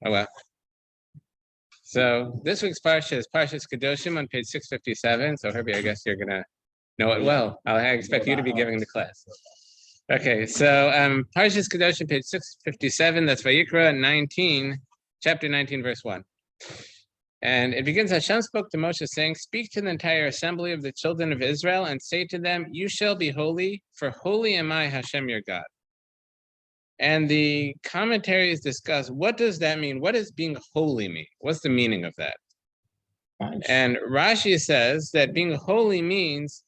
Oh well. So this week's Parsha is Parshas Kedoshim on page 657. So Herbie, I guess you're gonna know it well. I expect you to be giving the class. Okay, so Parshas Kedoshim, page 657. That's Vayikra 19, chapter 19, verse 1. And it begins, Hashem spoke to Moshe saying, "Speak to the entire assembly of the children of Israel and say to them, you shall be holy, for holy am I, Hashem your God." And the commentaries discuss, what does that mean? What does being holy mean? What's the meaning of that? Nice. And Rashi says that being holy means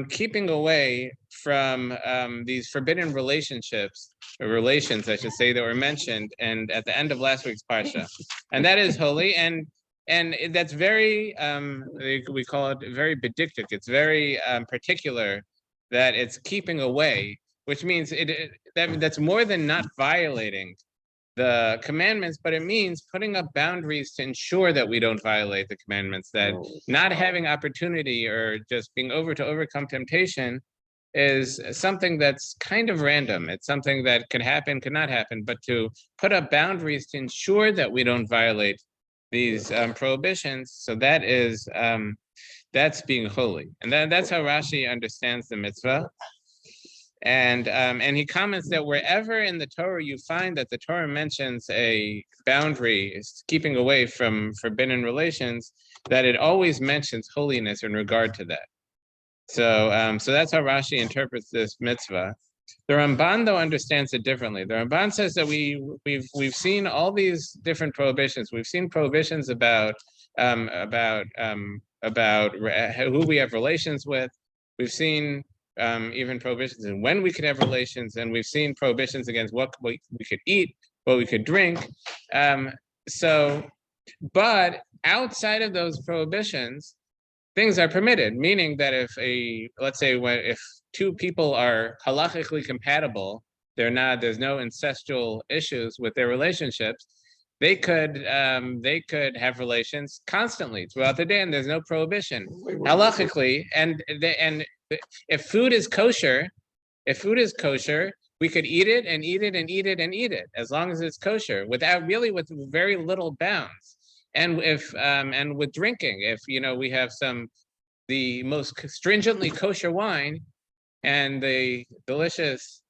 keeping away from these forbidden relationships, or relations, I should say, that were mentioned and at the end of last week's Parsha. And that is holy, and that's very, we call it very bediktik. It's very particular that it's keeping away, which means that's more than not violating the commandments, but it means putting up boundaries to ensure that we don't violate the commandments, that not having opportunity or just being to overcome temptation is something that's kind of random. It's something that could happen, could not happen, but to put up boundaries to ensure that we don't violate these prohibitions. So that is, that's being holy. And that's how Rashi understands the mitzvah. And he comments that wherever in the Torah you find that the Torah mentions a boundary, keeping away from forbidden relations, that it always mentions holiness in regard to that. So that's how Rashi interprets this mitzvah. The Ramban, though, understands it differently. The Ramban says that we've seen all these different prohibitions. We've seen prohibitions about who we have relations with. We've seen even prohibitions and when we could have relations, and we've seen prohibitions against what we could eat, what we could drink. But outside of those prohibitions, things are permitted, meaning that if two people are halachically compatible, there's no incestual issues with their relationships, they could have relations constantly throughout the day, and there's no prohibition halachically. And if food is kosher, we could eat it and eat it and eat it and eat it as long as it's kosher, with very little bounds. And and with drinking, if we have the most stringently kosher wine and the delicious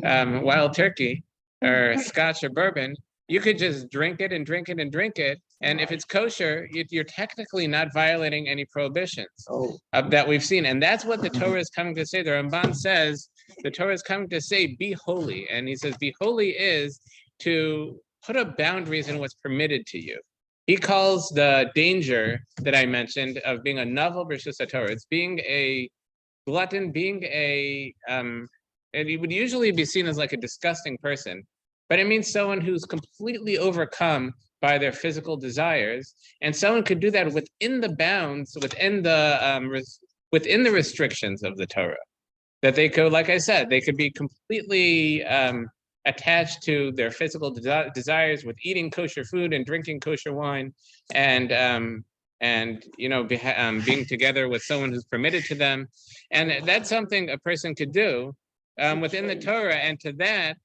wild turkey or scotch or bourbon, you could just drink it and drink it and drink it. And if it's kosher, you're technically not violating any prohibitions that we've seen. And that's what the Torah is coming to say. The Ramban says the Torah is coming to say, be holy. And he says, be holy is to put up boundaries in what's permitted to you. He calls the danger that I mentioned of being a novel versus a Torah. It's being a glutton, and he would usually be seen as like a disgusting person. But it means someone who's completely overcome by their physical desires, and someone could do that within the bounds, within the restrictions of the Torah. That they could, like I said, they could be completely attached to their physical desires with eating kosher food and drinking kosher wine, and being together with someone who's permitted to them, and that's something a person could do within the Torah. And to that,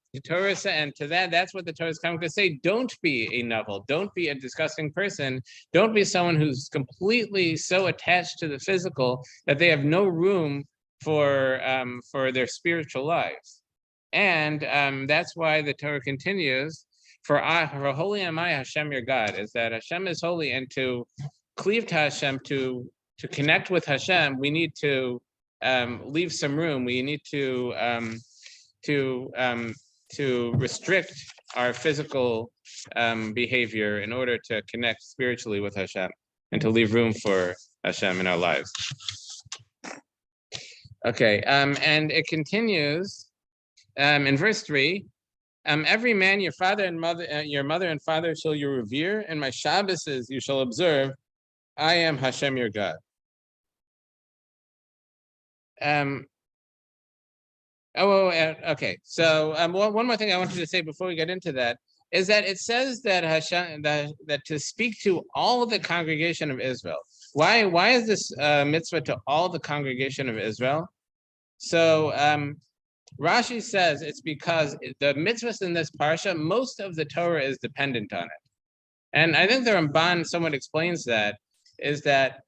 that's what the Torah is coming to say. Don't be a novel. Don't be a disgusting person. Don't be someone who's completely so attached to the physical that they have no room for their spiritual lives. And that's why the Torah continues, for holy am I, Hashem your God, is that Hashem is holy, and to cleave to Hashem, to connect with Hashem, we need to leave some room. We need to restrict our physical behavior in order to connect spiritually with Hashem and to leave room for Hashem in our lives. Okay, and it continues in verse 3. Every man, your mother and father shall you revere, and my Shabbases you shall observe. I am Hashem your God. Okay. So one more thing I wanted to say before we get into that is that it says that Hashem that to speak to all the congregation of Israel. Why is this mitzvah to all the congregation of Israel? So Rashi says it's because the mitzvahs in this parsha, most of the Torah is dependent on it. And I think the Ramban somewhat explains that, is that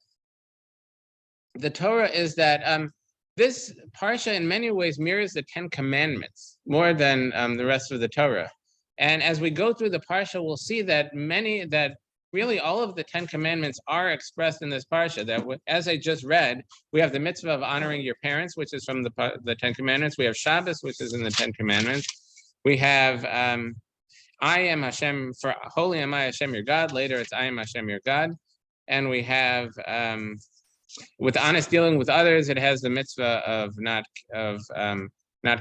the Torah is that this parsha in many ways mirrors the Ten Commandments more than the rest of the Torah. And as we go through the parsha, we'll see that really all of the Ten Commandments are expressed in this parsha. That, as I just read, we have the mitzvah of honoring your parents, which is from the Ten Commandments. We have Shabbos, which is in the Ten Commandments. We have I am Hashem, for holy am I Hashem your God. Later it's I am Hashem your God. And we have with honest dealing with others, it has the mitzvah of not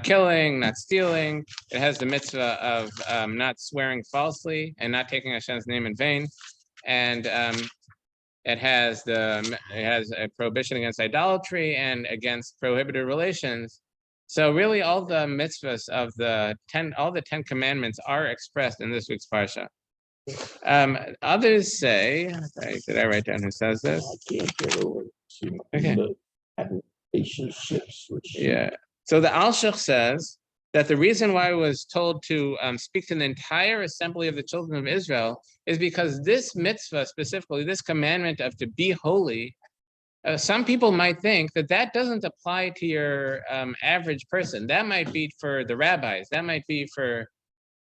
killing, not stealing. It has the mitzvah of not swearing falsely and not taking Hashem's name in vain. And it has a prohibition against idolatry and against prohibited relations. So really, all the mitzvahs of all the 10 commandments are expressed in this week's parsha. Others say, did I write down who says this? I can't get over having relationships. Yeah. So the Al-Shach says that the reason why I was told to speak to the entire assembly of the children of Israel is because this mitzvah, specifically this commandment of to be holy, some people might think that doesn't apply to your average person. That might be for the rabbis. That might be for,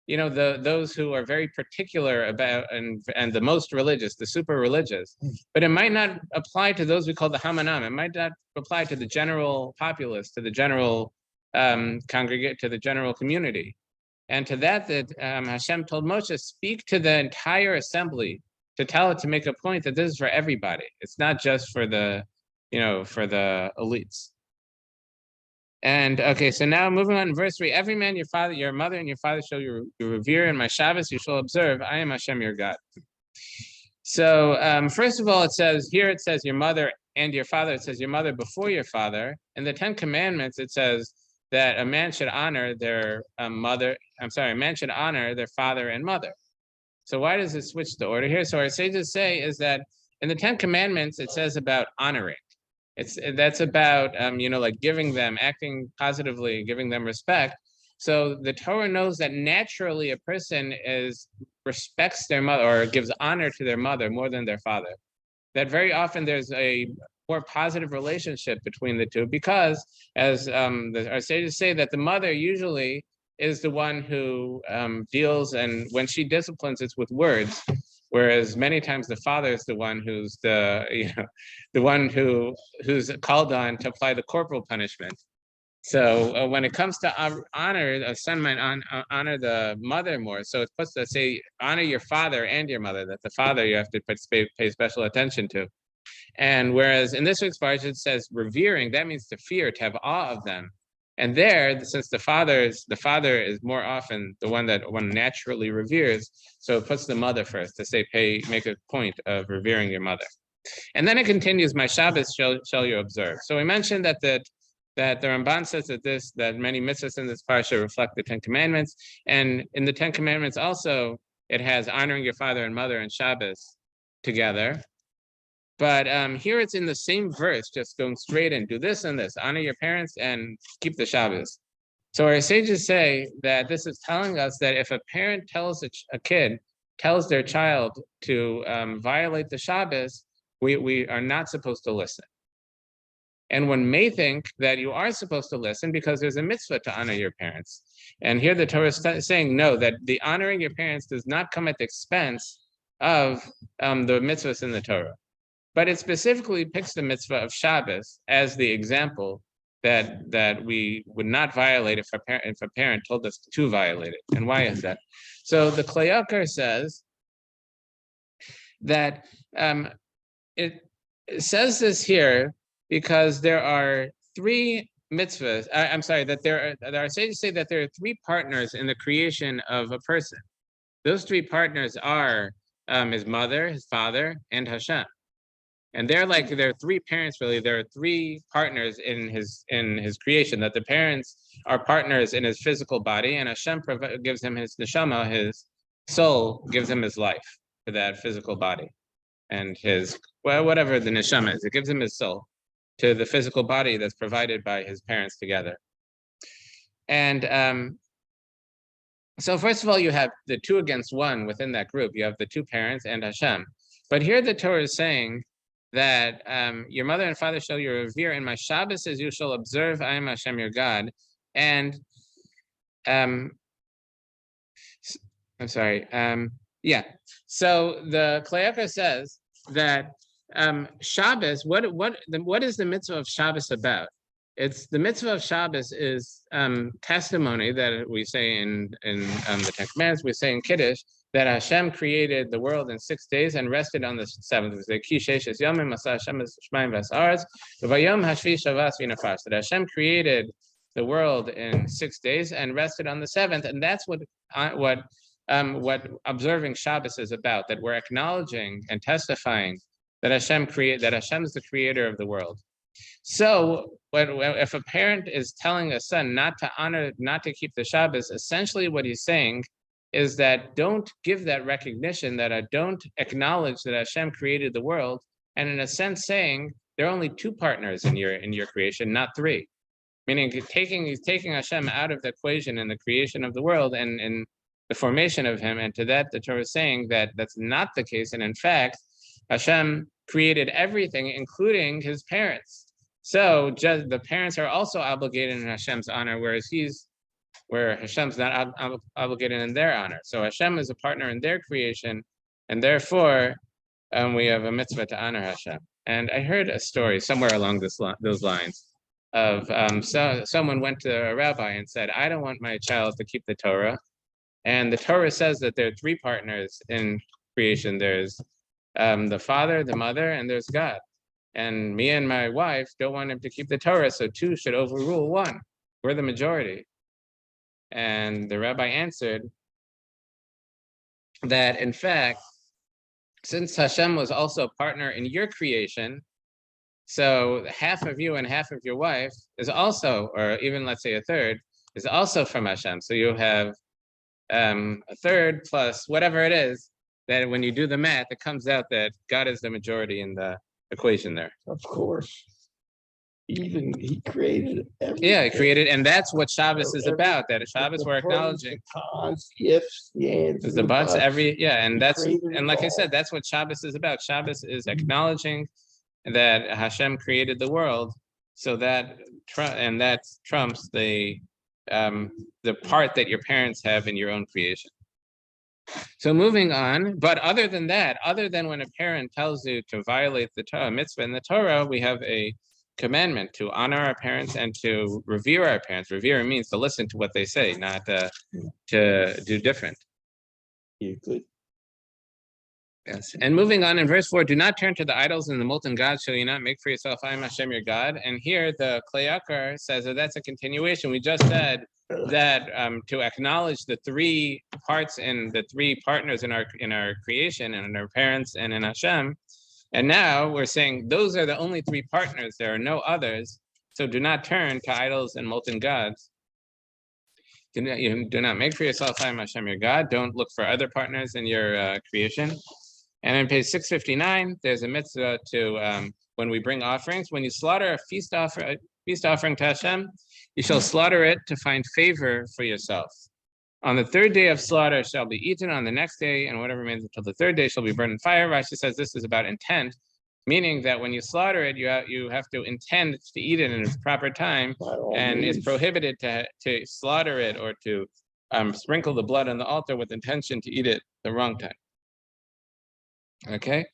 those who are very particular about and the most religious, the super religious. But it might not apply to those we call the Hamanam. It might not apply to the general populace, to the general congregate, to the general community. And to that Hashem told Moshe, speak to the entire assembly to tell it, to make a point that this is for everybody. It's not just for the elites. And okay, so now moving on in verse 3, every man, your mother and your father shall you revere, and my Shabbos you shall observe. I am Hashem your God. So first of all, it says your mother and your father. It says your mother before your father. In the 10 commandments, it says that a man should honor their a man should honor their father and mother. So why does it switch the order here? So our sages say is that in the 10 commandments, it says about honoring. That's about like giving them, acting positively, giving them respect. So the Torah knows that naturally a person respects their mother or gives honor to their mother more than their father. That very often there's a more positive relationship between the two because, as our sages say, that the mother usually is the one who deals, and when she disciplines, it's with words. Whereas many times the father is the one who's who's called on to apply the corporal punishment. So when it comes to honor, a son might honor the mother more. So it's supposed to say honor your father and your mother. That the father you have to pay special attention to. And whereas in this week's parsha it says revering, that means to fear, to have awe of them. And there, since the father is more often the one that one naturally reveres, so it puts the mother first to say, make a point of revering your mother. And then it continues, my Shabbos shall you observe. So we mentioned that the Ramban says that many mitzvahs in this parsha reflect the 10 commandments. And in the 10 commandments also, it has honoring your father and mother and Shabbos together. But here it's in the same verse, just going straight in, do this and this, honor your parents and keep the Shabbos. So our sages say that this is telling us that if a parent tells tells their child to violate the Shabbos, we are not supposed to listen. And one may think that you are supposed to listen because there's a mitzvah to honor your parents. And here the Torah is saying, no, that the honoring your parents does not come at the expense of the mitzvahs in the Torah. But it specifically picks the mitzvah of Shabbos as the example that we would not violate if a parent told us to violate it. And why is that? So the Klayakar says that it says this here because there are 3 mitzvahs. Our sages say that there are 3 partners in the creation of a person. Those 3 partners are his mother, his father, and Hashem. And there are 3 parents, really. There are 3 partners in his creation. That the parents are partners in his physical body, and Hashem gives him his neshama, his soul, gives him his life for that physical body, and whatever the neshama is, it gives him his soul to the physical body that's provided by his parents together. And so first of all, you have the 2 against 1 within that group. You have the 2 parents and Hashem. But here the Torah is saying that your mother and father shall you revere, and my Shabbos is you shall observe. I am Hashem your God. And I'm sorry. Yeah. So the Klayaka says that Shabbos. What is the mitzvah of Shabbos about? It's the mitzvah of Shabbos is testimony that we say in the Ten Commandments. We say in Kiddush that Hashem created the world in 6 days and rested on the 7th. We say Ki sheishes yomim asa Hashem shmayim v'asaretz v'vayom hashvi shavas v'nafas. That Hashem created the world in 6 days and rested on the 7th, and that's what observing Shabbos is about. That we're acknowledging and testifying that Hashem is the creator of the world. So if a parent is telling a son not to keep the Shabbos, essentially what he's saying is that don't give that recognition, that don't acknowledge that Hashem created the world, and in a sense saying there are only 2 partners in your creation, not 3. Meaning he's taking Hashem out of the equation in the creation of the world and in the formation of him, and to that the Torah is saying that that's not the case, and in fact Hashem created everything, including his parents. So just the parents are also obligated in Hashem's honor, where Hashem's not obligated in their honor. So Hashem is a partner in their creation, and therefore we have a mitzvah to honor Hashem. And I heard a story somewhere along those lines of someone went to a rabbi and said, I don't want my child to keep the Torah. And the Torah says that there are 3 partners in creation. There's the father, the mother, and there's God. And me and my wife don't want him to keep the Torah, so 2 should overrule 1. We're the majority. And the rabbi answered that, in fact, since Hashem was also a partner in your creation, so half of you and half of your wife is also, or even let's say a third, is also from Hashem. So you have a third plus whatever it is, that when you do the math, it comes out that God is the majority in the equation there. Of course. Even he created everything. Yeah, he created, and that's what Shabbos is about. That Shabbos we're acknowledging. The cons, the ifs, the ands, the buts, and like I said, that's what Shabbos is about. Shabbos is acknowledging that Hashem created the world, so that trumps the part that your parents have in your own creation. So moving on, but other than that, other than when a parent tells you to violate the Torah mitzvah in the Torah, we have a commandment to honor our parents and to revere our parents. Revere means to listen to what they say, not to do different. You could. Yes. And moving on in verse 4, do not turn to the idols and the molten gods, shall you not make for yourself, I am Hashem your God. And here the Kleyakar says that that's a continuation. We just said that to acknowledge the 3 parts and the 3 partners in our creation and in our parents and in Hashem. And now we're saying those are the only 3 partners. There are no others. So do not turn to idols and molten gods. Do not make for yourself, I am Hashem your God. Don't look for other partners in your creation. And on page 659, there's a mitzvah to, when we bring offerings, when you slaughter a feast offering to Hashem, you shall slaughter it to find favor for yourself. On the 3rd day of slaughter shall be eaten. On the next day, and whatever remains until the 3rd day shall be burned in fire. Rashi says this is about intent, meaning that when you slaughter it, you have to intend to eat it in its proper time, and it's prohibited to slaughter it or to sprinkle the blood on the altar with intention to eat it the wrong time. Okay,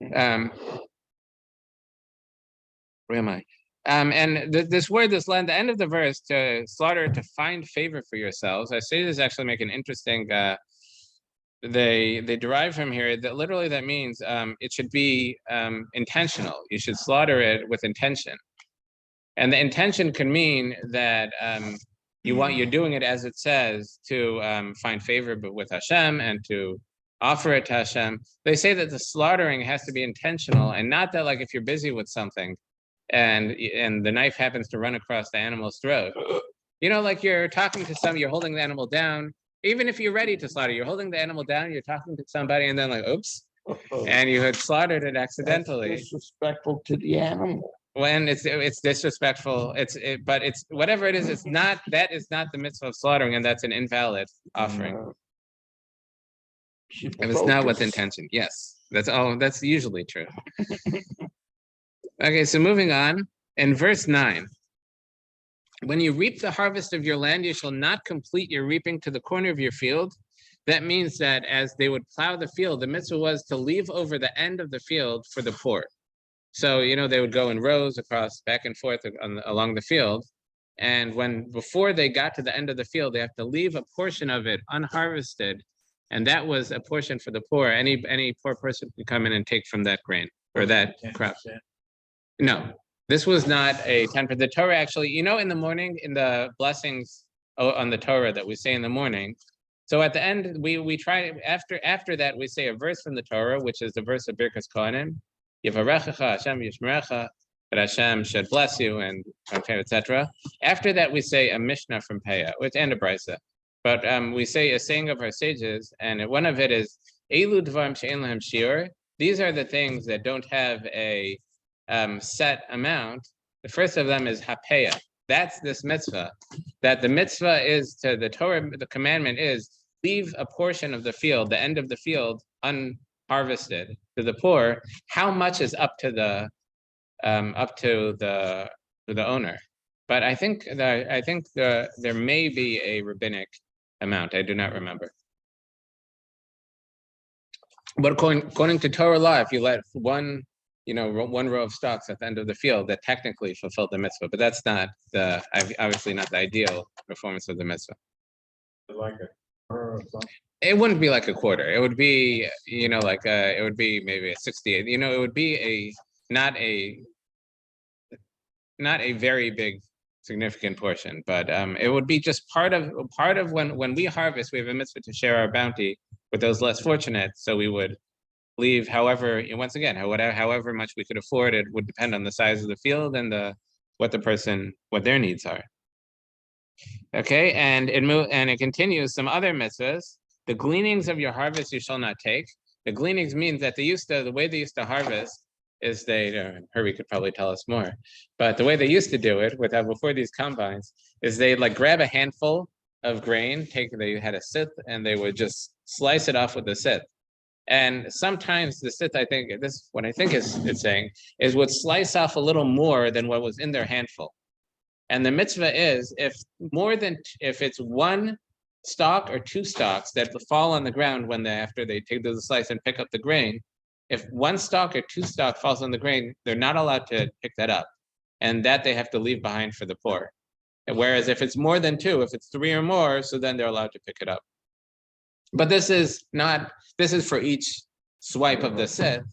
where am I? And this word, this line, the end of the verse, to slaughter, to find favor for yourselves. I say this actually make an interesting. They derive from here that literally that means it should be intentional. You should slaughter it with intention, and the intention can mean that you're doing it as it says to find favor with Hashem and to offer it to Hashem. They say that the slaughtering has to be intentional, and not that like if you're busy with something and the knife happens to run across the animal's throat. You know, like you're talking to somebody, you're holding the animal down, even if you're ready to slaughter, you're holding the animal down, you're talking to somebody, and then like, oops, and you had slaughtered it accidentally. That's disrespectful to the animal. when it's disrespectful, but it's whatever it is, it's not, that is not the mitzvah of slaughtering, and that's an invalid offering. If it's not with intention, yes, that's usually true. Okay, so moving on, in verse 9, when you reap the harvest of your land, you shall not complete your reaping to the corner of your field. That means that as they would plow the field, the mitzvah was to leave over the end of the field for the poor. So, they would go in rows across, back and forth along the field. And before they got to the end of the field, they have to leave a portion of it unharvested. And that was a portion for the poor. Any poor person could come in and take from that grain or that crop. No, this was not a 10%. The Torah actually, in the morning, in the blessings on the Torah that we say in the morning. So at the end, we try, after that, we say a verse from the Torah, which is the verse of Birkas Kohanim. Yivarechecha Hashem yishmerecha, that Hashem should bless you, and etc. After that, we say a Mishnah from Peah, and a Brisa. But we say a saying of our sages, and one of it is, Elu dvarim she'en lahem shiur. These are the things that don't have a set amount. The first of them is hapeah. That's this mitzvah. That the mitzvah is to the Torah, the commandment is leave a portion of the field, the end of the field, unharvested to the poor. How much is up to the owner? But I think there may be a rabbinic amount. I do not remember. But according to Torah law, if you let one row of stalks at the end of the field, that technically fulfilled the mitzvah, but that's not obviously not the ideal performance of the mitzvah. Like a quarter or something? It wouldn't be like a quarter. It would be, it would be maybe a 68. It would be not a very big, significant portion, but it would be just part of when we harvest, we have a mitzvah to share our bounty with those less fortunate. So we would leave however much we could afford. It would depend on the size of the field and what their needs are. Okay, and it continues some other mitzvahs. The gleanings of your harvest you shall not take. The gleanings means that the way they used to harvest is Herbie could probably tell us more, but the way they used to do it before these combines is they'd grab a handful of grain, they had a scythe, and they would just slice it off with the scythe. And sometimes the scythe, it's saying, would slice off a little more than what was in their handful. And the mitzvah is, if it's one stalk or two stalks that fall on the ground after they take the slice and pick up the grain, if one stalk or two stalk falls on the grain, they're not allowed to pick that up, and that they have to leave behind for the poor. Whereas if it's more than two, if it's three or more, so then they're allowed to pick it up. But this is for each swipe of the scythe.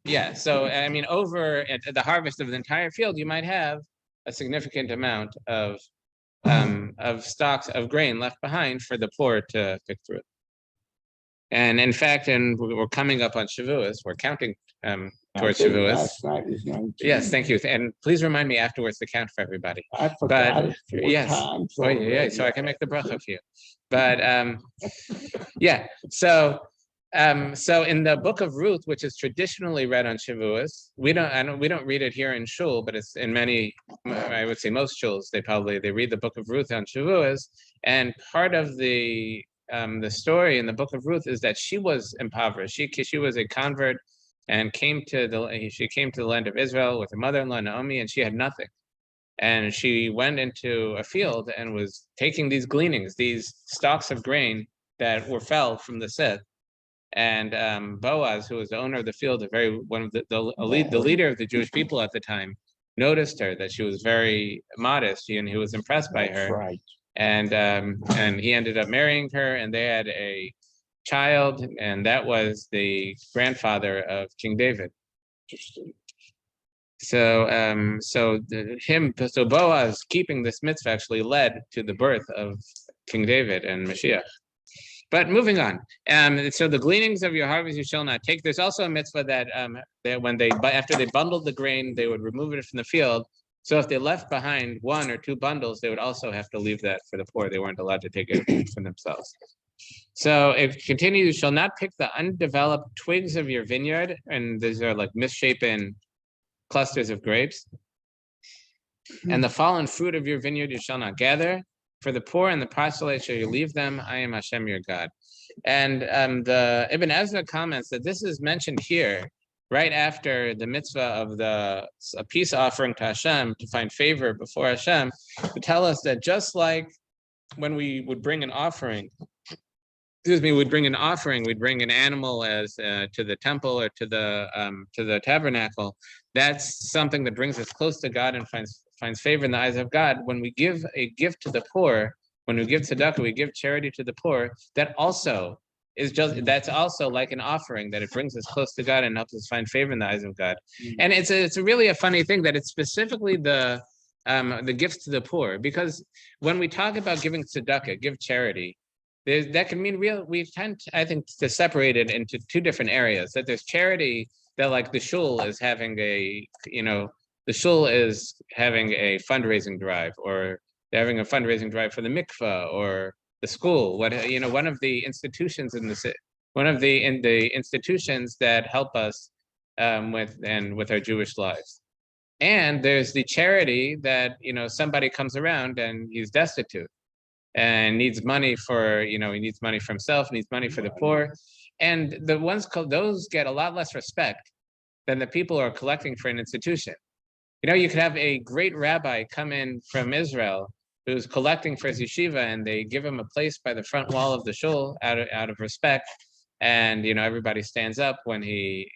Yeah, so over at the harvest of the entire field, you might have a significant amount of stalks of grain left behind for the poor to pick through. And in fact, we're coming up on Shavuos. We're counting towards Shavuos. Last night was 19. Yes, thank you. And please remind me afterwards to count for everybody. I forgot it 4 times. Oh, yeah, so I can make the bracha for you. But yeah, so in the book of Ruth, which is traditionally read on Shavuos, we don't read it here in Shul, but it's in many, I would say most shuls, they read the book of Ruth on Shavuos, and part of the story in the book of Ruth is that she was impoverished. She was a convert and came to the land of Israel with her mother-in-law Naomi, and she had nothing. And she went into a field and was taking these gleanings, these stalks of grain that were fell from the scythe. And Boaz, who was the owner of the field, the leader of the Jewish people at the time, noticed her, that she was very modest, and he was impressed by her. Right. And he ended up marrying her, and they had a child, and that was the grandfather of King David. So Boaz keeping this mitzvah actually led to the birth of King David and Mashiach. But moving on, so the gleanings of your harvest you shall not take. There's also a mitzvah that after they bundled the grain, they would remove it from the field. So if they left behind 1 or 2 bundles, they would also have to leave that for the poor. They weren't allowed to take it for themselves. So if it continues, you shall not pick the undeveloped twigs of your vineyard, and these are like misshapen clusters of grapes. and the fallen fruit of your vineyard you shall not gather. For the poor and the proselyte shall you leave them. I am Hashem your God. And the Ibn Ezra comments that this is mentioned here right after the mitzvah of a peace offering to Hashem to find favor before Hashem, to tell us that just like when we would bring an offering, we'd bring an animal as to the temple or to the tabernacle. That's something that brings us close to God and finds favor in the eyes of God. When we give a gift to the poor, when we give tzedakah, we give charity to the poor. That's also like an offering, that it brings us close to God and helps us find favor in the eyes of God. And it's really a funny thing that it's specifically the gifts to the poor, because when we talk about giving tzedakah, give charity, that can mean we tend, I think, to separate it into two different areas. That there's charity that, like, the shul is having a fundraising drive, or they're having a fundraising drive for the mikvah or the school. One of the institutions in the institutions that help us with our Jewish lives. And there's the charity that somebody comes around and he's destitute and needs money for he needs money for himself, needs money for the poor, and the ones called those get a lot less respect than the people who are collecting for an institution. You could have a great rabbi come in from Israel who's collecting for his yeshiva, and they give him a place by the front wall of the shul out of respect, and everybody stands up when he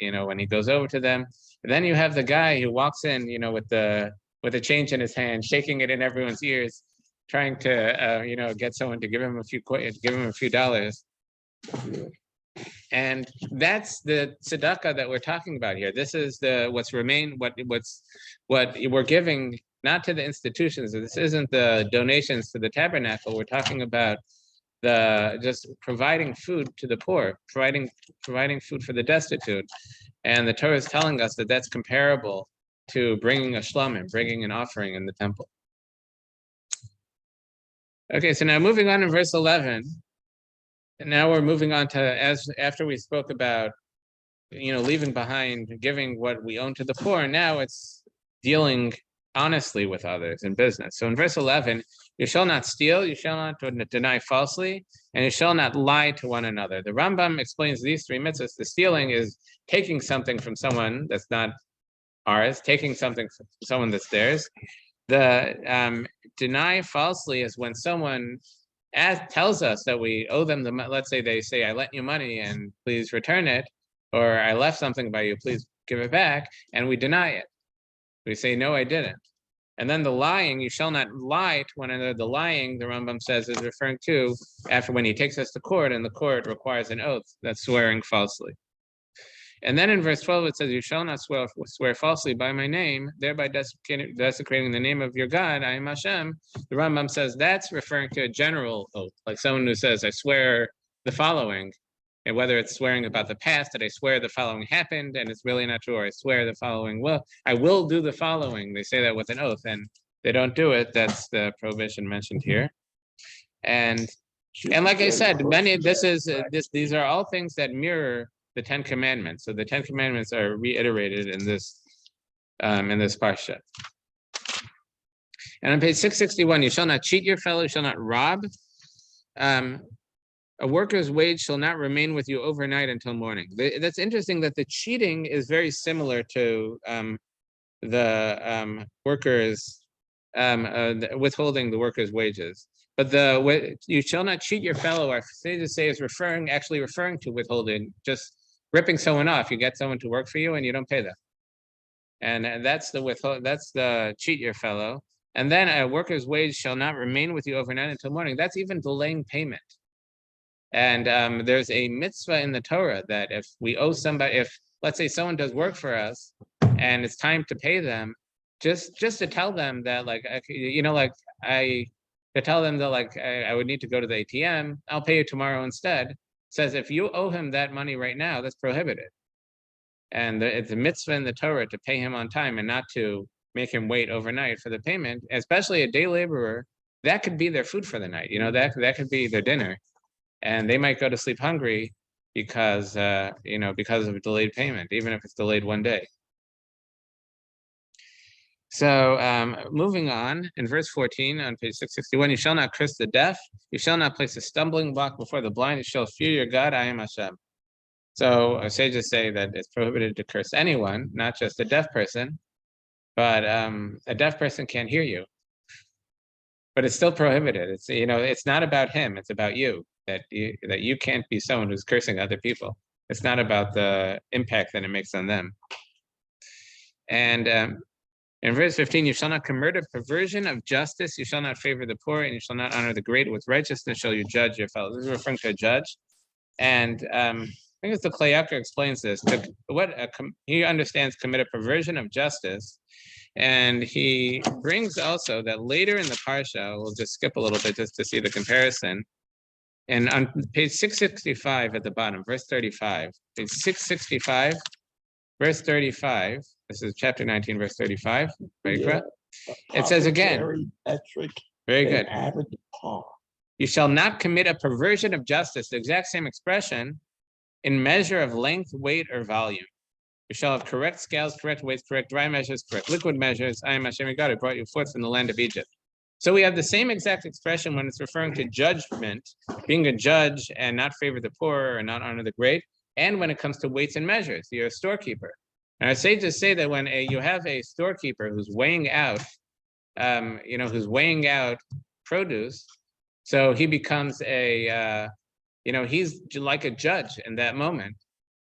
goes over to them. And then you have the guy who walks in with a change in his hand, shaking it in everyone's ears, trying to get someone to give him a few dollars. And that's the tzedakah that we're talking about here. This is what we're giving, not to the institutions. This isn't the donations to the tabernacle. We're talking about just providing food to the poor, providing food for the destitute. And the Torah is telling us that that's comparable to bringing a shlamim, bringing an offering in the temple. Okay, so now moving on in verse 11. And now we're moving on to, after we spoke about, leaving behind, giving what we own to the poor. Now it's dealing honestly with others in business. So in verse 11, you shall not steal, you shall not deny falsely, and you shall not lie to one another. The Rambam explains these three mitzvahs. The stealing is taking something from someone that's not ours, taking something from someone that's theirs. The deny falsely is when someone tells us that we owe them let's say they say, I lent you money and please return it, or I left something by you, please give it back, and we deny it. We say, no, I didn't. And then the lying, you shall not lie to one another. The lying, the Rambam says, is referring to after when he takes us to court and the court requires an oath, that's swearing falsely. And then in verse 12, it says, you shall not swear falsely by my name, thereby desecrating the name of your God, I am Hashem. The Rambam says that's referring to a general oath, like someone who says, I swear the following, and whether it's swearing about the past, that I swear the following happened, and it's really not true, or I swear the following I will do the following. They say that with an oath, and they don't do it. That's the prohibition mentioned here. And like I said, these are all things that mirror the Ten Commandments. So the Ten Commandments are reiterated in this parsha. And on page 661, you shall not cheat your fellow, you shall not rob. A worker's wage shall not remain with you overnight until morning. That's interesting that the cheating is very similar to the workers withholding the workers' wages. But you shall not cheat your fellow, I say to say, is actually referring to withholding, just ripping someone off. You get someone to work for you and you don't pay them. And that's the cheat your fellow. And then a worker's wage shall not remain with you overnight until morning. That's even delaying payment. And there's a mitzvah in the Torah that if we owe somebody, if let's say someone does work for us and it's time to pay them, just to tell them that I would need to go to the ATM, I'll pay you tomorrow instead. Says if you owe him that money right now, that's prohibited. And it's a mitzvah in the Torah to pay him on time and not to make him wait overnight for the payment, especially a day laborer. That could be their food for the night. That could be their dinner. And they might go to sleep hungry because of delayed payment, even if it's delayed one day. So moving on, in verse 14 on page 661, you shall not curse the deaf, you shall not place a stumbling block before the blind, you shall fear your God, I am Hashem. So our sages say that it's prohibited to curse anyone, not just a deaf person, but a deaf person can't hear you. But it's still prohibited. It's, you know, it's not about him, it's about you, that you can't be someone who's cursing other people. It's not about the impact that it makes on them. And in verse 15, you shall not commit a perversion of justice, you shall not favor the poor, and you shall not honor the great. With righteousness shall you judge your fellows. This is referring to a judge. And I think it's the Klayakar explains this. He understands commit a perversion of justice. And he brings also that later in the Parsha, we'll just skip a little bit just to see the comparison. And on page 665 at the bottom, verse 35, page 665, verse 35, this is chapter 19, verse 35, right? Yeah. It says again, Metric, very good. added par. You shall not commit a perversion of justice, the exact same expression, in measure of length, weight, or volume. You shall have correct scales, correct weights, correct dry measures, correct liquid measures. I am Hashem your God who brought you forth from the land of Egypt. So we have the same exact expression when it's referring to judgment, being a judge and not favor the poor or not honor the great, and when it comes to weights and measures, you're a storekeeper. And I say to say that when you have a storekeeper who's weighing out, who's weighing out produce, so he becomes a, he's like a judge in that moment.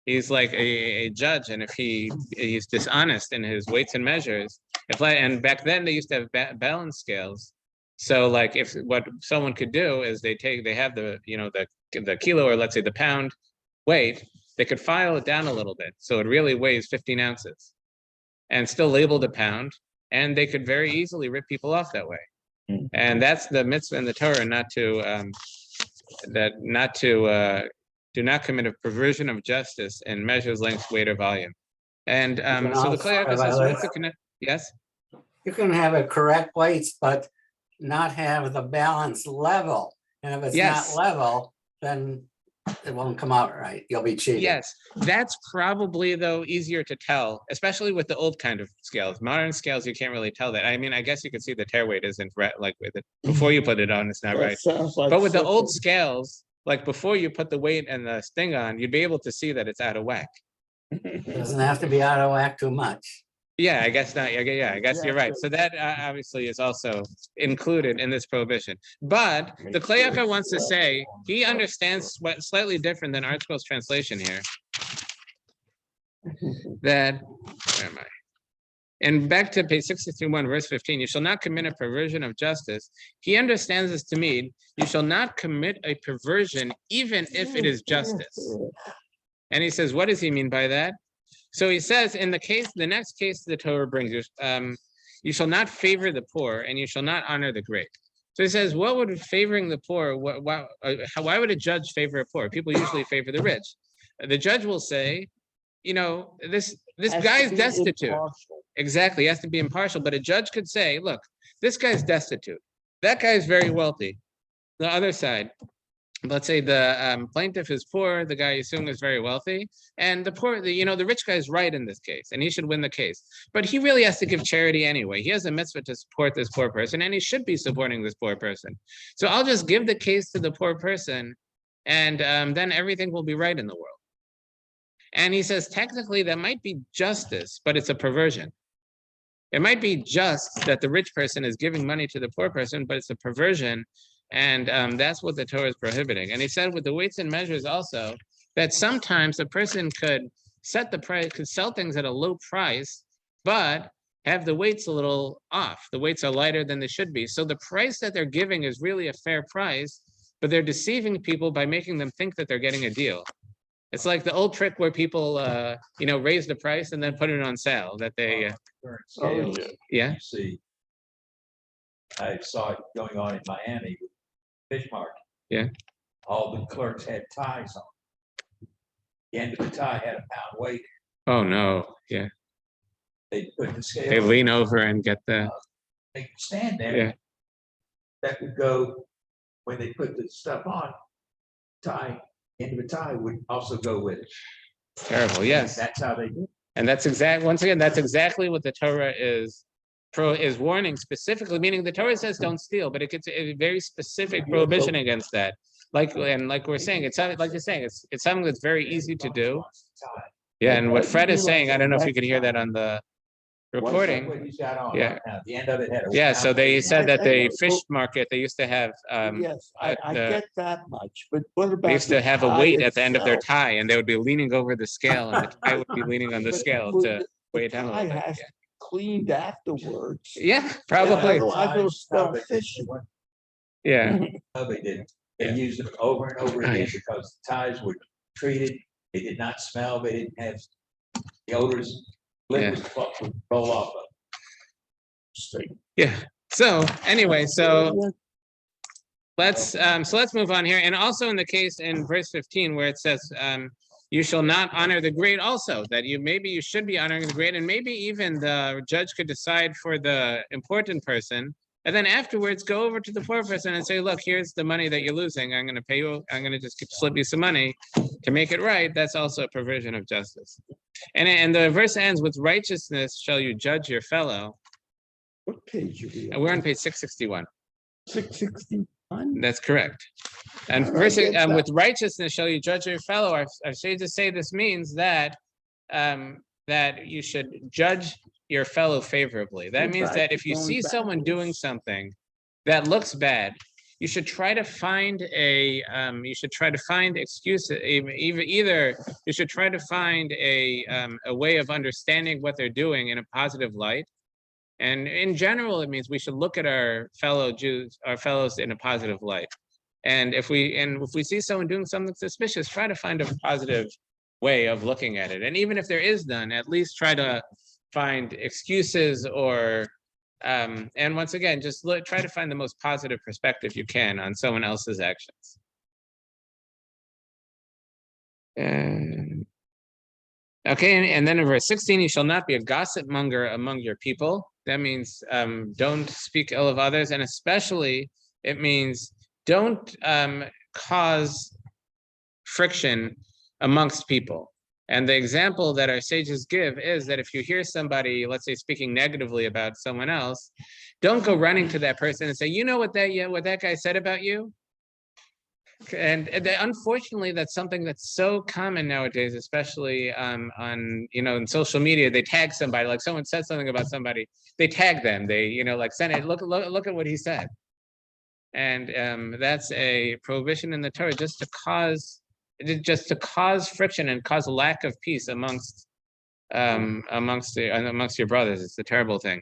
He's like a judge, and if he's dishonest in his weights and measures, and back then they used to have balance scales. So like if what someone could do is they have the kilo, or let's say the pound weight, they could file it down a little bit so it really weighs 15 ounces and still label the pound, and they could very easily rip people off that way. And that's the mitzvah in the Torah, do not commit a perversion of justice in measures, length, weight, or volume. And so the Klayakar says, what's the connection? Yes? You can have a correct weights, but not have the balance level. And if it's Yes. not level, then it won't come out right. You'll be cheating. Yes, that's probably though easier to tell, especially with the old kind of scales. Modern scales, you can't really tell that. I mean, I guess you could see the tear weight isn't right, like with it before you put it on, it's not right. Sounds like But with the something- old scales, like before you put the weight and the sting on, you'd be able to see that it's out of whack. It doesn't have to be out of whack too much. Yeah, I guess not. Yeah, I guess you're right. So that obviously is also included in this prohibition. But the Klayakar wants to say he understands what slightly different than ArtScroll's translation here. That, where am I? And back to page 661, verse 15, you shall not commit a perversion of justice. He understands this to mean you shall not commit a perversion even if it is justice. And he says, what does he mean by that? So he says, in the next case the Torah brings you, you shall not favor the poor and you shall not honor the great. So he says, what would favoring the poor, why would a judge favor a poor? People usually favor the rich. The judge will say, this guy's destitute. Impartial. Exactly, he has to be impartial, but a judge could say, look, this guy's destitute. That guy's very wealthy. The other side, let's say the plaintiff is poor, the guy you assume is very wealthy, and the rich guy's right in this case, and he should win the case. But he really has to give charity anyway. He has a mitzvah to support this poor person, and he should be supporting this poor person. So I'll just give the case to the poor person, and then everything will be right in the world. And he says, technically, that might be justice, but it's a perversion. It might be just that the rich person is giving money to the poor person, but it's a perversion. And that's what the Torah is prohibiting. And he said with the weights and measures also, that sometimes a person could set the price, could sell things at a low price, but have the weights a little off. The weights are lighter than they should be. So the price that they're giving is really a fair price, but they're deceiving people by making them think that they're getting a deal. It's like the old trick where people, raise the price and then put it on sale, that they, Current Oh, scales, yeah. you see, I saw it going on in Miami, with fish market. Yeah. All the clerks had ties on. The end of the tie had a pound weight. Oh, no, yeah. They put the scale. They lean over and get the, They could stand there. yeah. That would go, when they put the stuff on, tie, end of the tie would also go with it. Terrible, yes. That's how they do it. And that's exactly what the Torah is is warning specifically, meaning the Torah says don't steal, but it gets a very specific prohibition against that. Like we're saying, it's like you're saying, it's something that's very easy to do. Yeah, and what Fred is saying, I don't know if you could hear that on the recording. What he's got on Yeah. right now, the end of it had a. Yeah, so they said that I the know, fish but- market, they used to have Yes, I the- get that much, but what about? they used to the have a tie weight at the end of their itself? tie, and they would be leaning over the scale, and the tie would be leaning on the But scale would to the weigh it down a tie little bit. has to be cleaned afterwards. Yeah, probably. Otherwise they'll smell fishy. Yeah, No, they didn't. They Yeah. used them over and over Oh, again yeah. because the ties were treated. They did not smell. They didn't have the odors. Lid would roll off of. yeah. So anyway, so let's move on here. And also in the case in verse 15 where it says, you shall not honor the great also, that you should be honoring the great, and maybe even the judge could decide for the important person, and then afterwards go over to the poor person and say, look, here's the money that you're losing. I'm going to pay you. I'm going to just slip you some money to make it right. That's also a perversion of justice. And the verse ends with righteousness shall you judge your fellow. What page are we And we're on page 661. 661? That's correct. And All verse, right, get with righteousness shall you judge your fellow. Our sages say this means that that you should judge your fellow favorably. That Go means back, that if you going see someone backwards. doing something that looks bad, you should try to find excuses. Either you should try to find a way of understanding what they're doing in a positive light. And in general, it means we should look at our fellow Jews, our fellows in a positive light. And if we see someone doing something suspicious, try to find a positive way of looking at it. And even if there is none, at least try to find excuses or and once again, just try to find the most positive perspective you can on someone else's actions. Okay, and then in verse 16, you shall not be a gossipmonger among your people. That means don't speak ill of others, and especially it means don't cause friction amongst people. And the example that our sages give is that if you hear somebody, let's say, speaking negatively about someone else, don't go running to that person and say, you know what that guy said about you? And unfortunately, that's something that's so common nowadays, especially on in social media. They tag somebody, like someone said something about somebody, they tag them. They like send it. Look at what he said. And that's a prohibition in the Torah, just to cause friction and cause a lack of peace amongst your brothers. It's a terrible thing.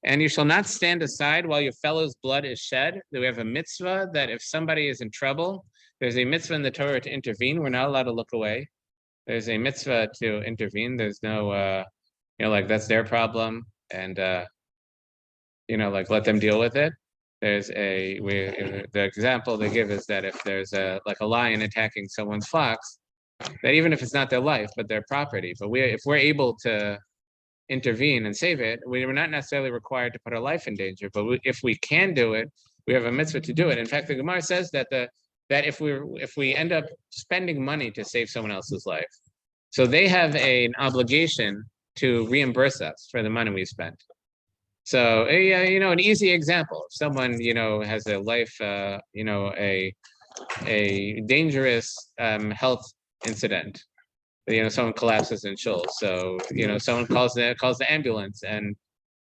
And you shall not stand aside while your fellow's blood is shed. We have a mitzvah that if somebody is in trouble, there's a mitzvah in the Torah to intervene. We're not allowed to look away. There's a mitzvah to intervene. There's no, like that's their problem, and like let them deal with it. There's the example they give is that if there's a lion attacking someone's flocks, that even if it's not their life but their property, but if we're able to intervene and save it, we're not necessarily required to put our life in danger. But if we can do it, we have a mitzvah to do it. In fact, the Gemara says that if we end up spending money to save someone else's life, so they have an obligation to reimburse us for the money we spent. So an easy example: if someone has a life, a dangerous health incident. Someone collapses in Youll. So, someone calls the ambulance, and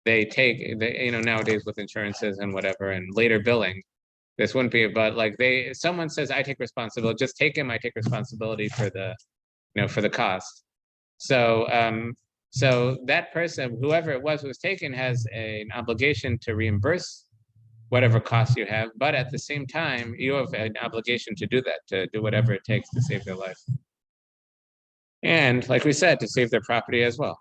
they take, nowadays with insurances and whatever, and later billing, this wouldn't be, but someone says, I take responsibility, just take him, I take responsibility for the cost. So, so that person, whoever it was who was taken, has an obligation to reimburse whatever costs you have, but at the same time, you have an obligation to do that, to do whatever it takes to save their life. And like we said, to save their property as well.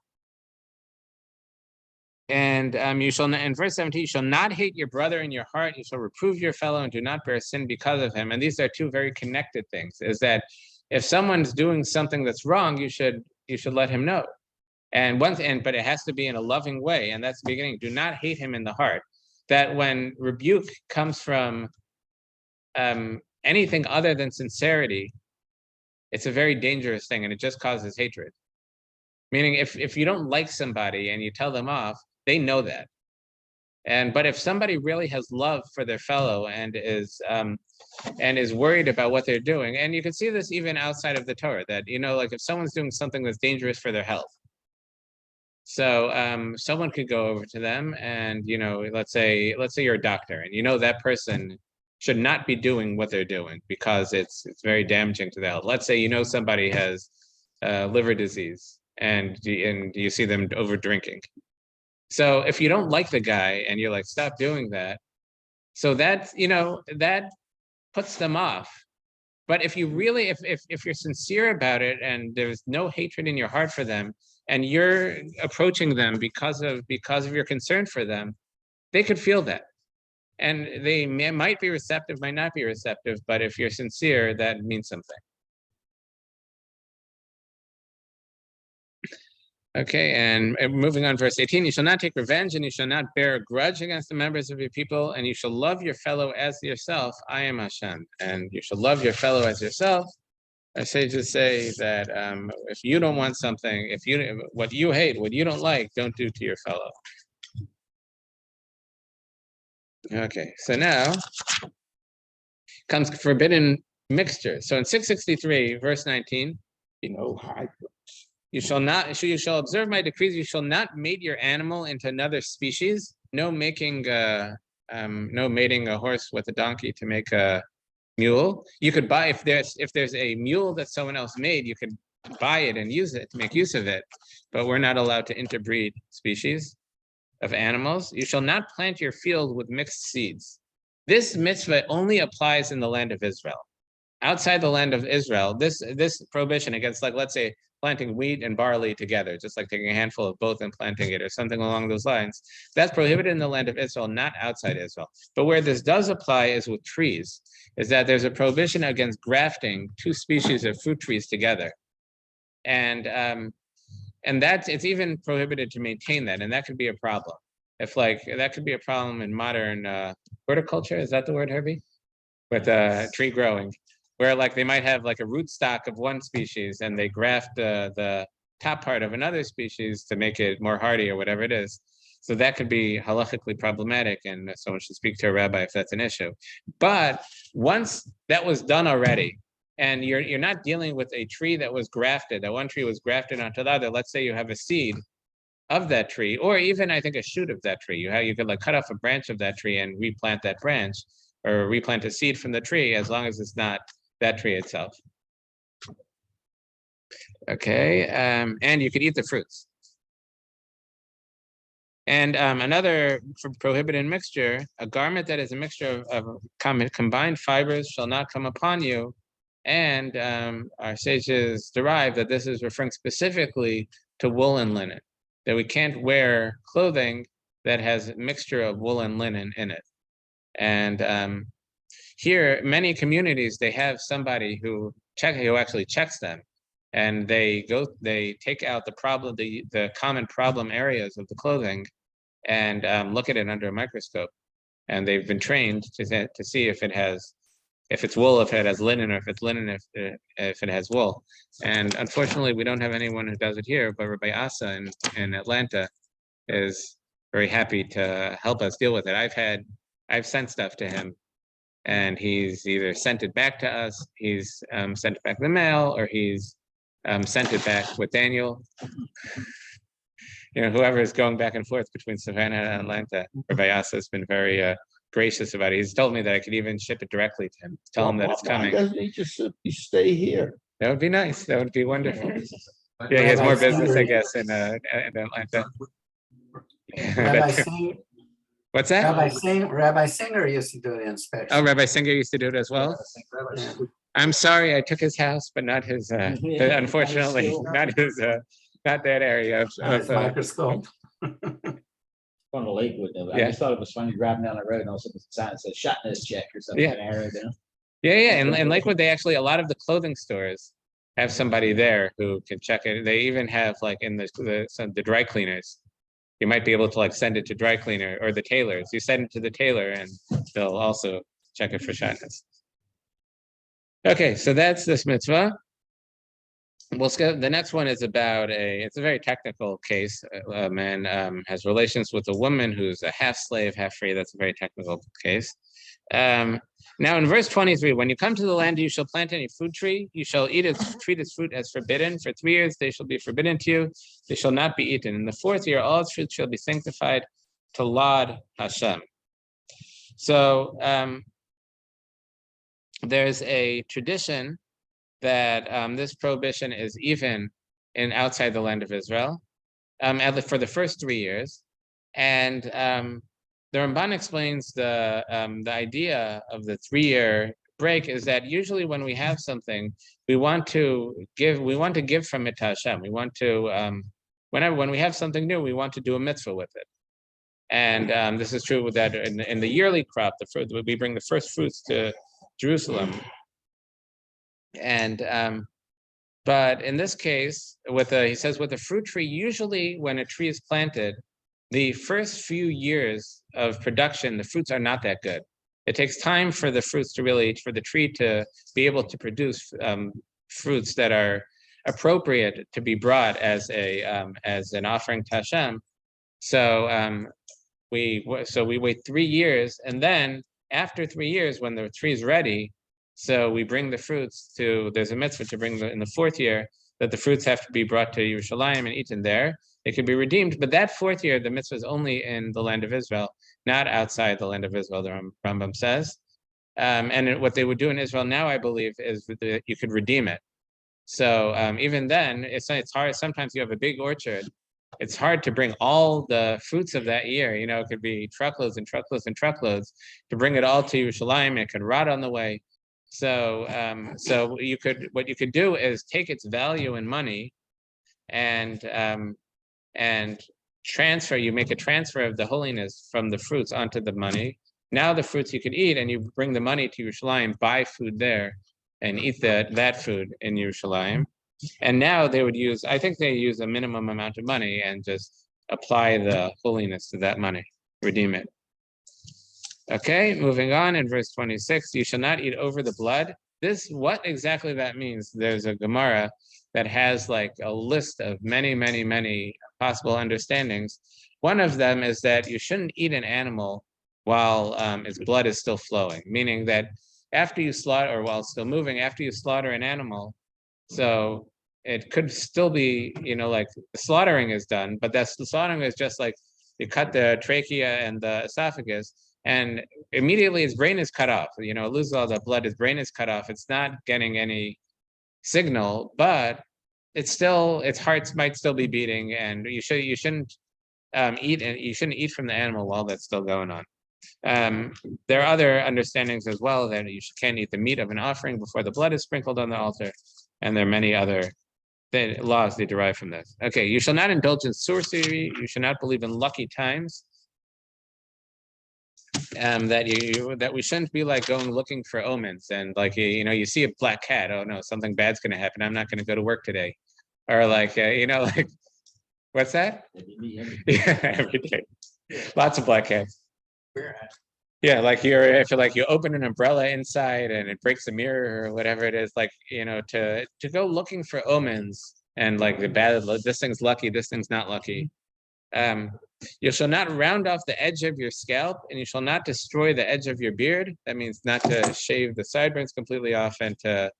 And you shall not, in verse 17, you shall not hate your brother in your heart. You shall reprove your fellow and do not bear sin because of him. And these are two very connected things. Is that if someone's doing something that's wrong, you should let him know. But it has to be in a loving way. And that's the beginning. Do not hate him in the heart. That when rebuke comes from anything other than sincerity, it's a very dangerous thing, and it just causes hatred. Meaning, if you don't like somebody and you tell them off, they know that. But if somebody really has love for their fellow and is worried about what they're doing, and you can see this even outside of the Torah, that like if someone's doing something that's dangerous for their health, so someone could go over to them and let's say you're a doctor and that person should not be doing what they're doing because it's very damaging to the health. Let's say somebody has liver disease and you see them over drinking. So if you don't like the guy and you're like, stop doing that, so that that puts them off. But if you really, if you're sincere about it and there's no hatred in your heart for them, and you're approaching them because of your concern for them, they could feel that, and they might be receptive, might not be receptive. But if you're sincere, that means something. Okay, and moving on, verse 18, you shall not take revenge and you shall not bear a grudge against the members of your people, and you shall love your fellow as yourself. I am Hashem. And you shall love your fellow as yourself. Our sages say that if you don't want something, what you hate, what you don't like, don't do to your fellow. Okay, so now comes forbidden mixture. So in 663, verse 19, you shall observe my decrees. You shall not mate your animal into another species. No mating a horse with a donkey to make a mule. You could buy, if there's a mule that someone else made, you could buy it and use it to make use of it. But we're not allowed to interbreed species of animals. You shall not plant your field with mixed seeds. This mitzvah only applies in the land of Israel. Outside the land of Israel, this prohibition against, like, let's say, planting wheat and barley together, just like taking a handful of both and planting it or something along those lines, that's prohibited in the land of Israel, not outside Israel. But where this does apply is with trees, is that there's a prohibition against grafting two species of fruit trees together. And it's even prohibited to maintain that, and that could be a problem. That could be a problem in modern horticulture, is that the word, Herbie? With tree growing, where they might have a rootstock of one species and they graft the top part of another species to make it more hardy or whatever it is. So that could be halachically problematic, and someone should speak to a rabbi if that's an issue. But once that was done already, and you're not dealing with a tree that was grafted, that one tree was grafted onto the other. Let's say you have a seed of that tree, or even I think a shoot of that tree. You could cut off a branch of that tree and replant that branch, or replant a seed from the tree, as long as it's not that tree itself. Okay, and you could eat the fruits. And another prohibited mixture, a garment that is a mixture of combined fibers shall not come upon you. And our sages derive that this is referring specifically to wool and linen, that we can't wear clothing that has a mixture of wool and linen in it. And here, many communities, they have somebody who actually checks them, and they take out the common problem areas of the clothing and look at it under a microscope. And they've been trained to see if it's wool, if it has linen, or if it's linen, if it has wool. And unfortunately, we don't have anyone who does it here, but Rabbi Asa in Atlanta is very happy to help us deal with it. I've sent stuff to him, and he's either sent it back to us, he's sent it back in the mail, or he's sent it back with Daniel. Whoever is going back and forth between Savannah and Atlanta, Rabbi Asa has been very gracious about it. He's told me that I could even ship it directly to him, tell him that it's coming. Doesn't he just simply stay here? That would be nice. That would be wonderful. Yeah, he has more business, I guess, in Atlanta. What's that? Rabbi Singer used to do the inspection. Oh, Rabbi Singer used to do it as well? Yeah. I'm sorry, I took his house, but not his, unfortunately, not that area of Microscope. On the Lakewood, though. I Yeah. just thought it was funny driving down the road and all of a sudden the sign said shotness check or something. Yeah. An arrow down. Yeah. In Lakewood, they actually, a lot of the clothing stores have somebody there who can check it. They even have in the dry cleaners. You might be able to send it to dry cleaner or the tailors. You send it to the tailor and they'll also check it for shotness. Okay, so that's this mitzvah. we'll skip. The next one is about it's a very technical case. A man has relations with a woman who's a half slave, half free. That's a very technical case. Now in verse 23, when you come to the land, you shall plant any fruit tree. You shall treat its fruit as forbidden. For 3 years they shall be forbidden to you. They shall not be eaten. In the 4th year, all its fruit shall be sanctified to laud Hashem. So there's a tradition that this prohibition is even in outside the land of Israel, for the first 3 years. And the Ramban explains the idea of the 3-year break is that usually when we have something, we want to give from it to Hashem. We want to, when we have something new, we want to do a mitzvah with it. And this is true with that in the yearly crop, we bring the first fruits to Jerusalem. And but in this case, he says with a fruit tree, usually when a tree is planted, the first few years of production, the fruits are not that good. It takes time for the fruits for the tree to be able to produce fruits that are appropriate to be brought as an offering to Hashem. So we wait 3 years, and then after 3 years, when the tree is ready, so we bring the fruits there's a mitzvah to bring in the 4th year, that the fruits have to be brought to Yerushalayim and eaten there. It could be redeemed, but that 4th year, the mitzvah is only in the land of Israel, not outside the land of Israel, the Rambam says. And what they would do in Israel now, I believe, is that you could redeem it. So even then, it's hard. Sometimes you have a big orchard. It's hard to bring all the fruits of that year. It could be truckloads and truckloads and truckloads to bring it all to Yerushalayim. It could rot on the way. So what you could do is take its value in money and transfer. You make a transfer of the holiness from the fruits onto the money. Now the fruits you could eat, and you bring the money to Yerushalayim, buy food there, and eat that food in Yerushalayim. And now they would I think they use a minimum amount of money and just apply the holiness to that money, redeem it. Okay, moving on in verse 26, you shall not eat over the blood. What exactly that means, there's a Gemara that has like a list of many, many, many possible understandings. One of them is that you shouldn't eat an animal while its blood is still flowing, meaning that after you slaughter, or while it's still moving, after you slaughter an animal, so it could still be, like the slaughtering is done, but the slaughtering is just like you cut the trachea and the esophagus, and immediately its brain is cut off. It loses all the blood, its brain is cut off. It's not getting any signal, but its heart might still be beating, and you shouldn't eat from the animal while that's still going on. There are other understandings as well that you can't eat the meat of an offering before the blood is sprinkled on the altar, and there are many other laws they derive from this. Okay, you shall not indulge in sorcery. You should not believe in lucky times. That we shouldn't be like going looking for omens, and like you see a black cat, oh no, something bad's going to happen, I'm not going to go to work today, or like like what's that? Yeah, every day, lots of black cats. Yeah, like if you're like you open an umbrella inside and it breaks a mirror or whatever it is, like to go looking for omens and like the bad, this thing's lucky, this thing's not lucky. You shall not round off the edge of your scalp, and you shall not destroy the edge of your beard. That means not to shave the sideburns completely off, and to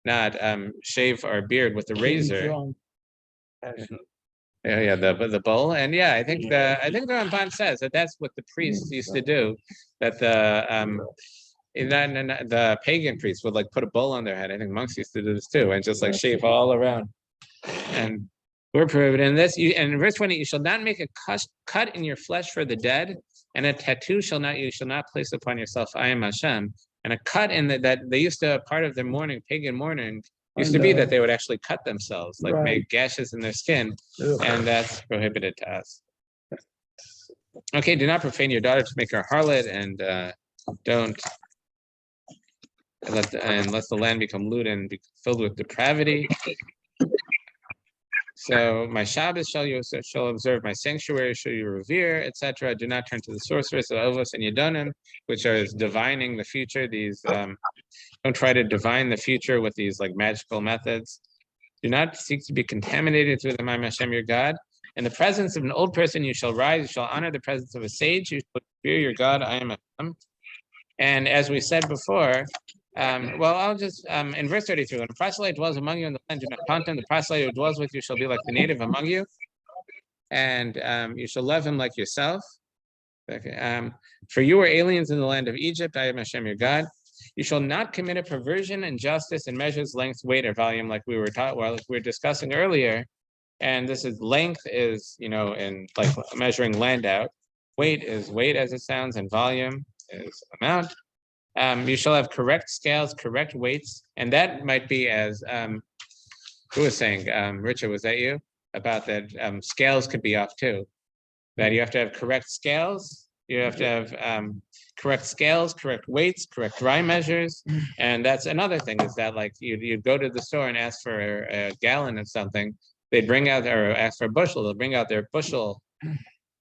not shave our beard with a razor. Yeah, the bowl, and yeah, I think the Ramban says that that's what the priests used to do. That the pagan priests would like put a bowl on their head. I think monks used to do this too, and just like shave all around. And we're prohibited in this. And in verse 20, you shall not make a cut in your flesh for the dead, and a tattoo you shall not place upon yourself. I am Hashem. And a cut in that they used to, part of their mourning, pagan mourning, used to be that they would actually cut themselves, like make gashes in their skin, and that's prohibited to us. Okay, do not profane your daughter to make her harlot, and don't let the land become lewd and be filled with depravity. So my Shabbos shall observe, my sanctuary shall you revere, etc. Do not turn to the sorceress of Ovos and Yedonim, which are divining the future. These don't try to divine the future with these like magical methods. Do not seek to be contaminated through them. I am Hashem your God. In the presence of an old person, you shall rise. You shall honor the presence of a sage. You shall fear your God. I am Hashem. And as we said before, I'll just in verse 33, when a proselyte dwells among you in the land, do not taunt him. The proselyte who dwells with you shall be like the native among you, and you shall love him like yourself. Okay. For you are aliens in the land of Egypt. I am Hashem your God. You shall not commit a perversion, injustice in measures, length, weight, or volume, like we were taught, like we were discussing earlier. And this is length is, in like measuring land out. Weight is weight as it sounds, and volume is amount. You shall have correct scales, correct weights, and that might be as who was saying, Richard, was that you? About that scales could be off too. That you have to have correct scales, you have to have correct scales, correct weights, correct dry measures, and that's another thing is that like you go to the store and ask for a gallon of something, they bring out or ask for a bushel, they'll bring out their bushel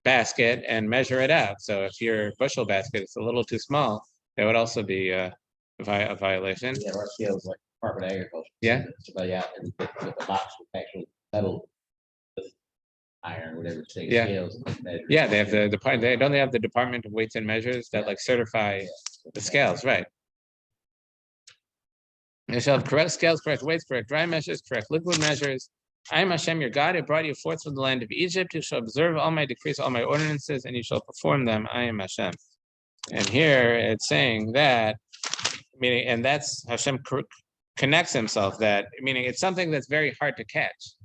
basket and measure it out. So if your bushel basket is a little too small, that would also be a violation. Yeah, our scales like Department of Agriculture. Yeah. Somebody out and with the box with actual metal, with iron, whatever it takes. Yeah. Scales. Yeah, they have the department. They don't they have the Department of Weights and Measures that like certify the scales, right? You shall have correct scales, correct weights, correct dry measures, correct liquid measures. I am Hashem your God, who brought you forth from the land of Egypt. You shall observe all my decrees, all my ordinances, and you shall perform them. I am Hashem. And here it's saying that, meaning, and that's Hashem connects himself. That meaning it's something that's very hard to catch.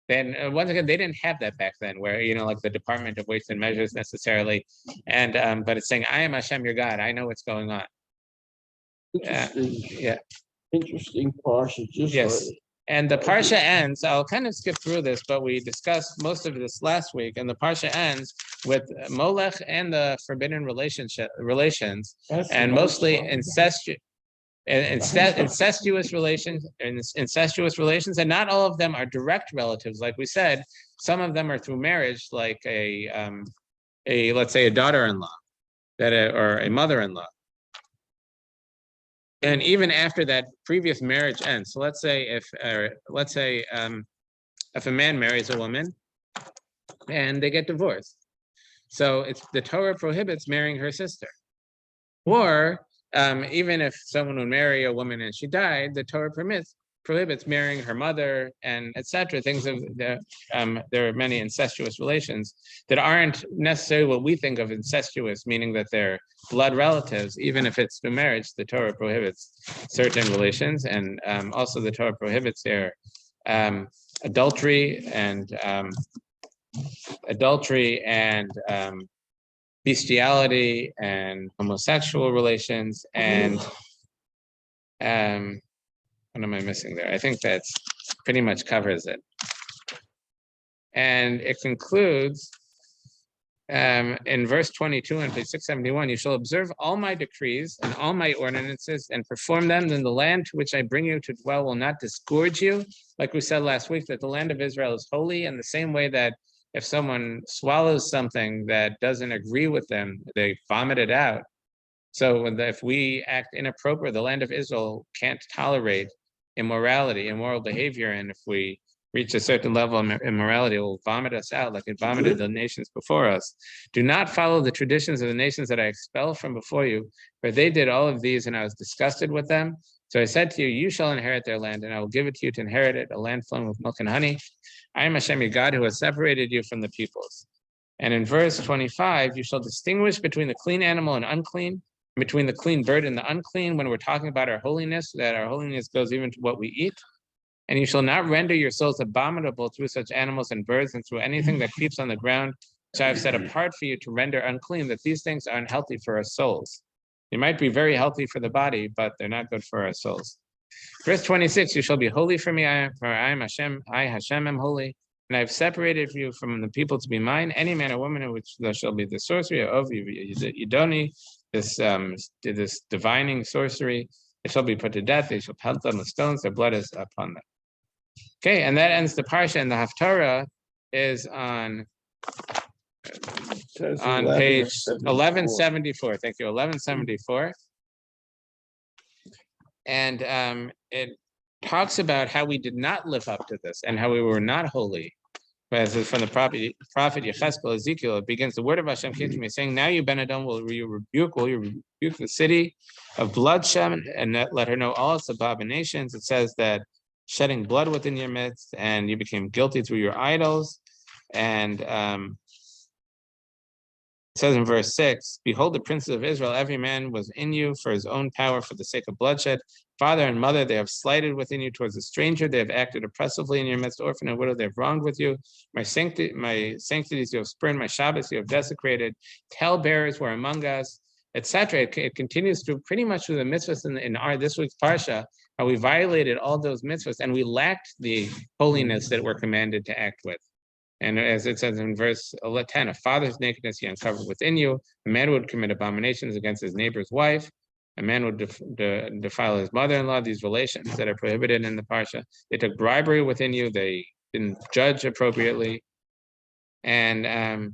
Then once again, they didn't have that back then, where like the Department of Weights and Measures necessarily, and but it's saying, I am Hashem your God. I know what's going on. Interesting. Yeah. Interesting Parsha. Just Yes. like- And the Parsha ends, I'll kind of skip through this, but we discussed most of this last week, and the Parsha ends with Molech and the forbidden relations, that's and the mostly most incestuous relations, and not all of them are direct relatives. Like we said, some of them are through marriage, like let's say a daughter-in-law, or a mother-in-law. And even after that previous marriage ends, so let's say if a man marries a woman and they get divorced, so the Torah prohibits marrying her sister. Or even if someone would marry a woman and she died, the Torah prohibits marrying her mother and etc. Things of there are many incestuous relations that aren't necessarily what we think of incestuous, meaning that they're blood relatives. Even if it's through marriage, the Torah prohibits certain relations, and also the Torah prohibits their adultery and bestiality and homosexual relations and what am I missing there? I think that's pretty much covers it. And it concludes in verse 22 on page 671, you shall observe all my decrees and all my ordinances and perform them. Then the land to which I bring you to dwell will not disgorge you. Like we said last week, that the land of Israel is holy in the same way that if someone swallows something that doesn't agree with them, they vomit it out. So if we act inappropriate, the land of Israel can't tolerate immorality, immoral behavior, and if we reach a certain level of immorality, it will vomit us out like it vomited the nations before us. Do not follow the traditions of the nations that I expel from before you, for they did all of these, and I was disgusted with them. So I said to you, you shall inherit their land, and I will give it to you to inherit it, a land flowing with milk and honey. I am Hashem your God, who has separated you from the peoples. And in verse 25, you shall distinguish between the clean animal and unclean, between the clean bird and the unclean, when we're talking about our holiness, that our holiness goes even to what we eat. And you shall not render your souls abominable through such animals and birds and through anything that creeps on the ground, which I have set apart for you to render unclean, that these things are unhealthy for our souls. They might be very healthy for the body, but they're not good for our souls. Verse 26, you shall be holy for me, for I am Hashem, I Hashem am holy, and I have separated you from the people to be mine. Any man or woman in which there shall be the sorcery of Yidoni, this divining sorcery, they shall be put to death, they shall pelt them with stones, their blood is upon them. Okay, and that ends the Parsha, and the Haftarah is on page 1174. Thank you, 1174. And talks about how we did not live up to this and how we were not holy. But as is from the prophet Yecheskel, Ezekiel, it begins, the word of Hashem came to me, saying, now you, Ben Adam, will you rebuke the city of bloodshed and let her know all its abominations. It says that shedding blood within your midst, and you became guilty through your idols. And it says in verse 6, behold, the princes of Israel, every man was in you for his own power, for the sake of bloodshed. Father and mother, they have slighted within you towards a stranger. They have acted oppressively in your midst, orphan and widow, they have wronged with you. My sanctities you have spurned, my Shabbos you have desecrated. Talebearers were among us, etc. It continues through pretty much through the mitzvahs in our this week's Parsha, how we violated all those mitzvahs and we lacked the holiness that we're commanded to act with. And as it says in verse 10, a father's nakedness he uncovered within you. A man would commit abominations against his neighbor's wife. A man would defile his mother-in-law, these relations that are prohibited in the Parsha. They took bribery within you. They didn't judge appropriately. And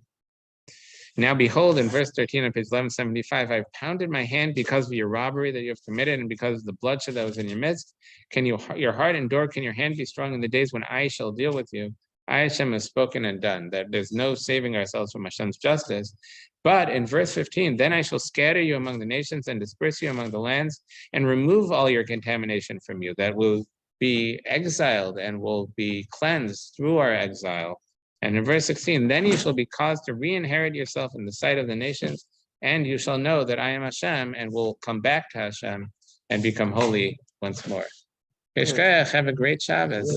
now behold, in verse 13 on page 1175, I've pounded my hand because of your robbery that you have committed and because of the bloodshed that was in your midst. Can your heart endure? Can your hand be strong in the days when I shall deal with you? I, Hashem, have spoken and done, that there's no saving ourselves from Hashem's justice. But in verse 15, then I shall scatter you among the nations and disperse you among the lands and remove all your contamination from you, that will be exiled and will be cleansed through our exile. And in verse 16, then you shall be caused to re-inherit yourself in the sight of the nations, and you shall know that I am Hashem, and will come back to Hashem and become holy once more. Have a great Shabbos.